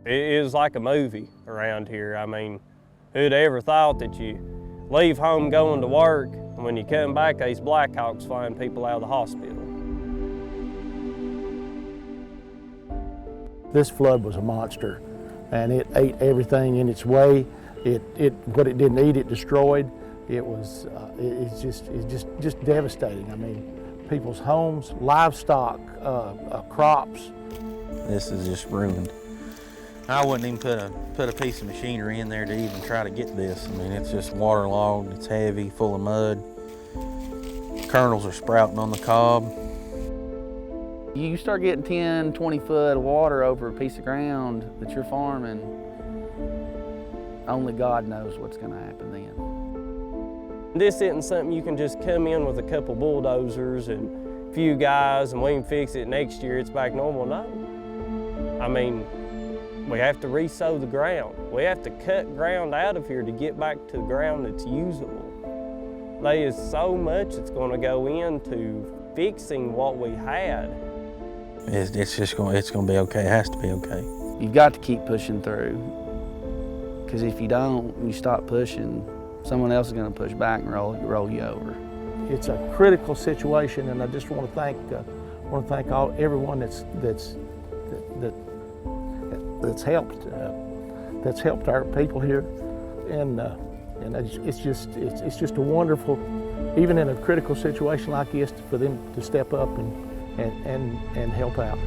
It is like a movie around here. I mean, who'd ever thought that you leave home going to work, and when you come back, these Blackhawks flying people out of the hospital. This flood was a monster, and it ate everything in its way. What it didn't eat, it destroyed. It's just devastating. I mean, people's homes, livestock, crops. This is just ruined. I wouldn't even put a piece of machinery in there to even try to get this. I mean, it's just waterlogged, it's heavy, full of mud. Kernels are sprouting on the cob. You start getting 10, 20 foot of water over a piece of ground that you're farming, only God knows what's gonna happen then. This isn't something you can just come in with a couple bulldozers and a few guys and we can fix it next year, it's back normal. No. I mean, we have to re-sow the ground. We have to cut ground out of here to get back to the ground that's usable. There is so much that's going to go into fixing what we had. It's going to be okay. It has to be okay. You've got to keep pushing through, because if you don't, you stop pushing, someone else is going to push back and roll you over. It's a critical situation, and I just want to thank everyone that's helped our people here, and it's just a wonderful, even in a critical situation like this, for them to step up and help out.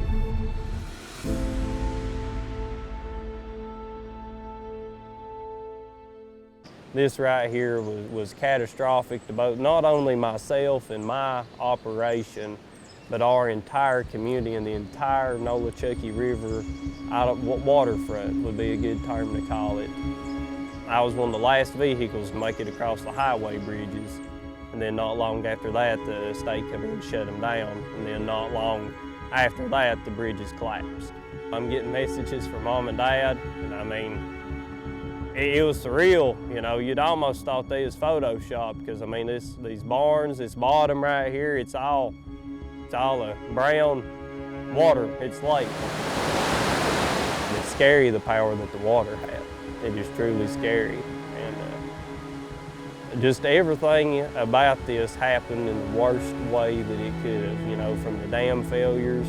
This right here was catastrophic to both, not only myself and my operation, but our entire community and the entire Nolichucky River waterfront would be a good term to call it. I was one of the last vehicles to make it across the highway bridges, and then not long after that, the state come in and shut them down, and then not long after that, the bridges collapsed. I'm getting messages from Mom and Dad, and I mean, it was surreal. You know, you'd almost thought they was Photoshopped, because I mean, these barns, this bottom right here, it's all a brown water. It's lake. It's scary, the power that the water had. It is truly scary. And just everything about this happened in the worst way that it could have. You know, from the dam failures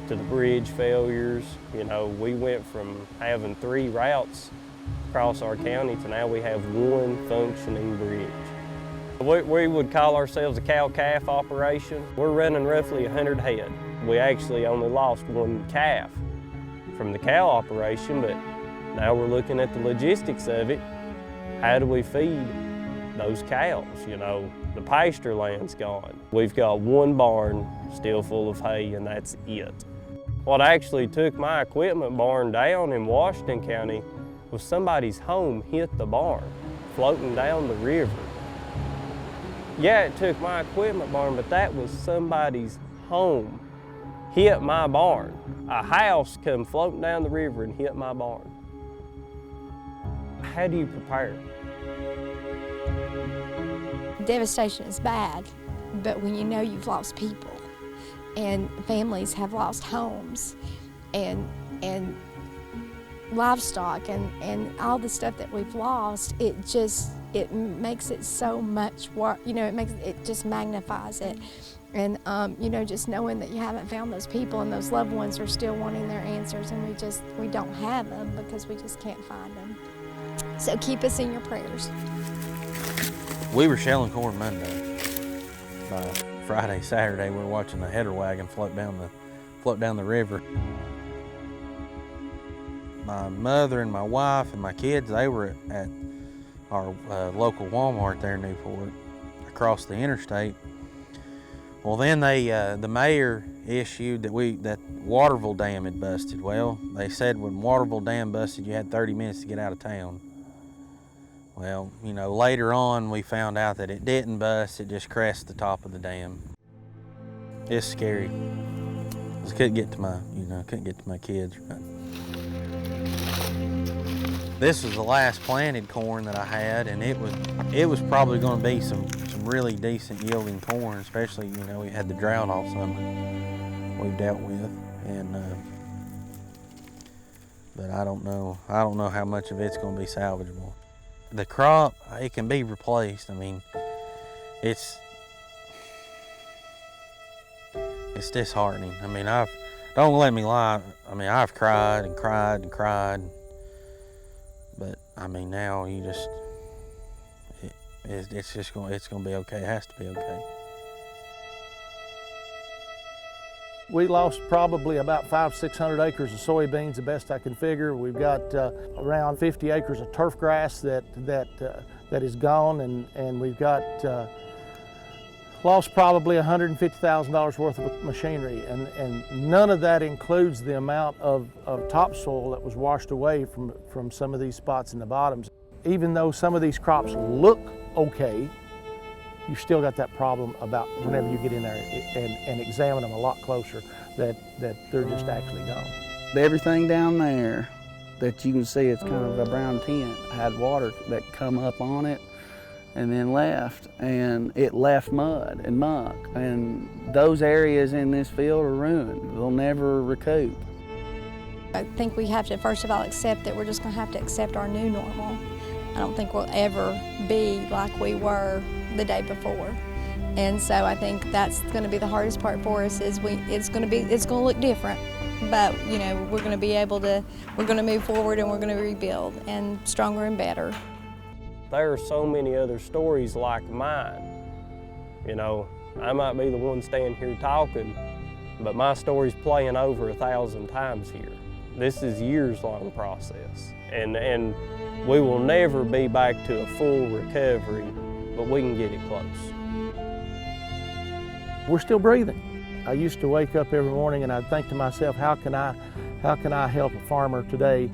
to the bridge failures. You know, we went from having 3 routes across our county to now we have 1 functioning bridge. We would call ourselves a cow-calf operation. We're running roughly 100 head. We actually only lost 1 calf from the cow operation, but now we're looking at the logistics of it. How do we feed those cows? You know, the pasture land's gone. We've got 1 barn still full of hay, and that's it. What actually took my equipment barn down in Washington County was somebody's home hit the barn, floating down the river. Yeah, it took my equipment barn, but that was somebody's home hit my barn. A house come floating down the river and hit my barn. How do you prepare? Devastation is bad, but when you know you've lost people and families have lost homes and livestock and all the stuff that we've lost, it makes it so much worse. You know, it just magnifies it. And you know, just knowing that you haven't found those people and those loved ones are still wanting their answers, and we don't have them because we just can't find them. So keep us in your prayers. We were shelling corn Monday. By Friday, Saturday, we were watching the header wagon float down the river. My mother and my wife and my kids, they were at our local Walmart there in Newport, across the interstate. Well, then the mayor issued that Waterville Dam had busted. Well, they said when Waterville Dam busted, you had 30 minutes to get out of town. Well, you know, later on we found out that it didn't bust, it just crashed the top of the dam. It's scary. I couldn't get to my kids. Right? This was the last planted corn that I had, and it was probably going to be some really decent yielding corn, especially, you know, we had the drought all summer we've dealt with, and but I don't know how much of it's going to be salvageable. The crop, it can be replaced. I mean, it's disheartening. I mean, don't let me lie. I mean, I've cried and cried and cried, but I mean, now it's going to be okay. It has to be okay. We lost probably about 500-600 acres of soybeans, the best I can figure. We've got around 50 acres of turf grass that is gone, and we've got lost probably $150,000 worth of machinery, and none of that includes the amount of topsoil that was washed away from some of these spots in the bottoms. Even though some of these crops look okay, you've still got that problem about whenever you get in there and examine them a lot closer, that they're just actually gone. Everything down there that you can see, it's kind of a brown tint, had water that come up on it and then left, and it left mud and muck, and those areas in this field are ruined. They'll never recoup. I think we have to, first of all, accept that we're just going to have to accept our new normal. I don't think we'll ever be like we were the day before. And so I think that's going to be the hardest part for us, is it's going to look different, but you know, we're going to move forward, and we're going to rebuild, and stronger and better. There are so many other stories like mine. You know, I might be the one standing here talking, but my story's playing over 1,000 times here. This is a years-long process, and we will never be back to a full recovery, but we can get it close. We're still breathing. I used to wake up every morning and I'd think to myself, how can I help a farmer today,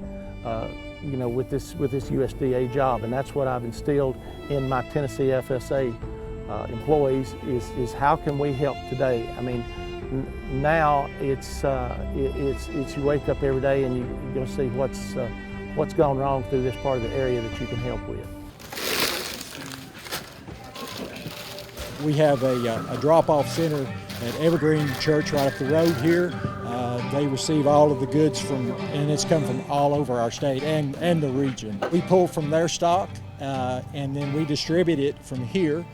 you know, with this USDA job? And that's what I've instilled in my Tennessee FSA employees is how can we help today? I mean, now it's you wake up every day and you're going to see what's gone wrong through this part of the area that you can help with. We have a drop-off center at Evergreen Church right up the road here. They receive all of the goods and it's come from all over our state and the region. We pull from their stock and then we distribute it from here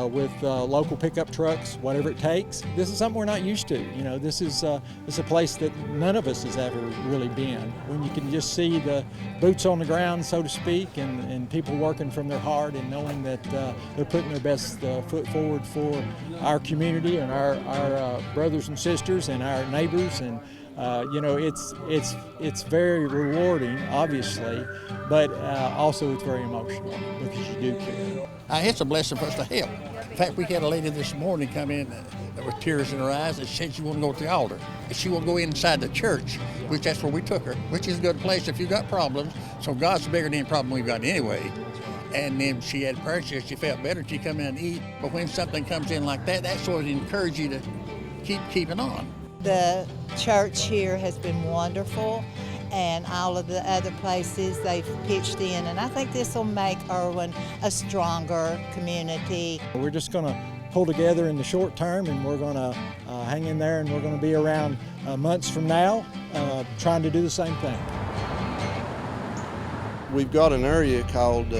with local pickup trucks, whatever it takes. This is something we're not used to. You know, this is a place that none of us has ever really been. When you can just see the boots on the ground, so to speak, and people working from their heart and knowing that they're putting their best foot forward for our community and our brothers and sisters and our neighbors, and you know, it's very rewarding, obviously, but also it's very emotional because you do care. It's a blessing for us to help. In fact, we had a lady this morning come in with tears in her eyes and said she wouldn't go to the altar. She won't go inside the church, which that's where we took her, which is a good place if you've got problems. So God's bigger than any problem we've got anyway. And then she had prayer, she felt better, she come in and eat. But when something comes in like that, that sort of encourages you to keep keeping on. The church here has been wonderful, and all of the other places they've pitched in, and I think this will make Irwin a stronger community. We're just going to pull together in the short term, and we're going to hang in there, and we're going to be around months from now trying to do the same thing. We've got an area called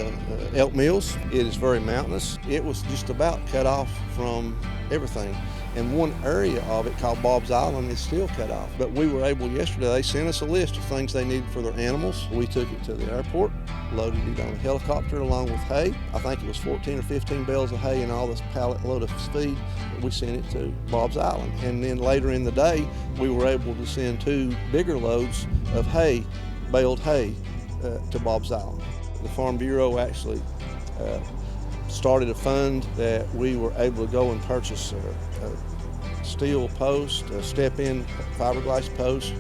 Elk Mills. It is very mountainous. It was just about cut off from everything. And one area of it called Bob's Island is still cut off. But we were able yesterday, they sent us a list of things they needed for their animals. We took it to the airport, loaded it on a helicopter along with hay. I think it was 14 or 15 bales of hay and all this pallet load of feed. We sent it to Bob's Island. And then later in the day, we were able to send 2 bigger loads of hay, baled hay, to Bob's Island. The Farm Bureau actually started a fund that we were able to go and purchase a steel post, a step-in fiberglass post,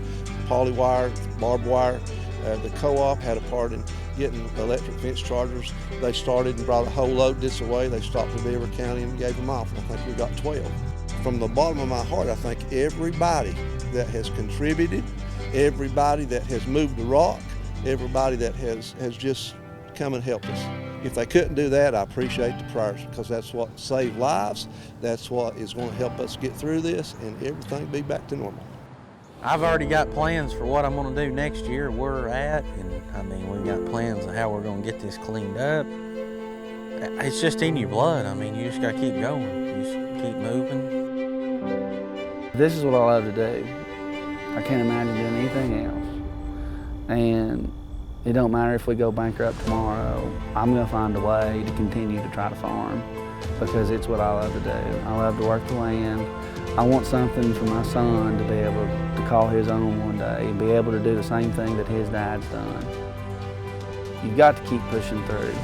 polywire, barbed wire. The co-op had a part in getting electric fence chargers. They started and brought a whole load this away. They stopped in Beaver County and gave them off. I think we got 12. From the bottom of my heart, I thank everybody that has contributed, everybody that has moved the rock, everybody that has just come and helped us. If they couldn't do that, I appreciate the prayers, because that's what saved lives. That's what is going to help us get through this and everything be back to normal. I've already got plans for what I'm going to do next year, where we're at, and I mean, we've got plans of how we're going to get this cleaned up. It's just in your blood. I mean, you just got to keep going. You just keep moving. This is what I love to do. I can't imagine doing anything else. And it don't matter if we go bankrupt tomorrow, I'm going to find a way to continue to try to farm because it's what I love to do. I love to work the land. I want something for my son to be able to call his own one day and be able to do the same thing that his dad's done. You've got to keep pushing through.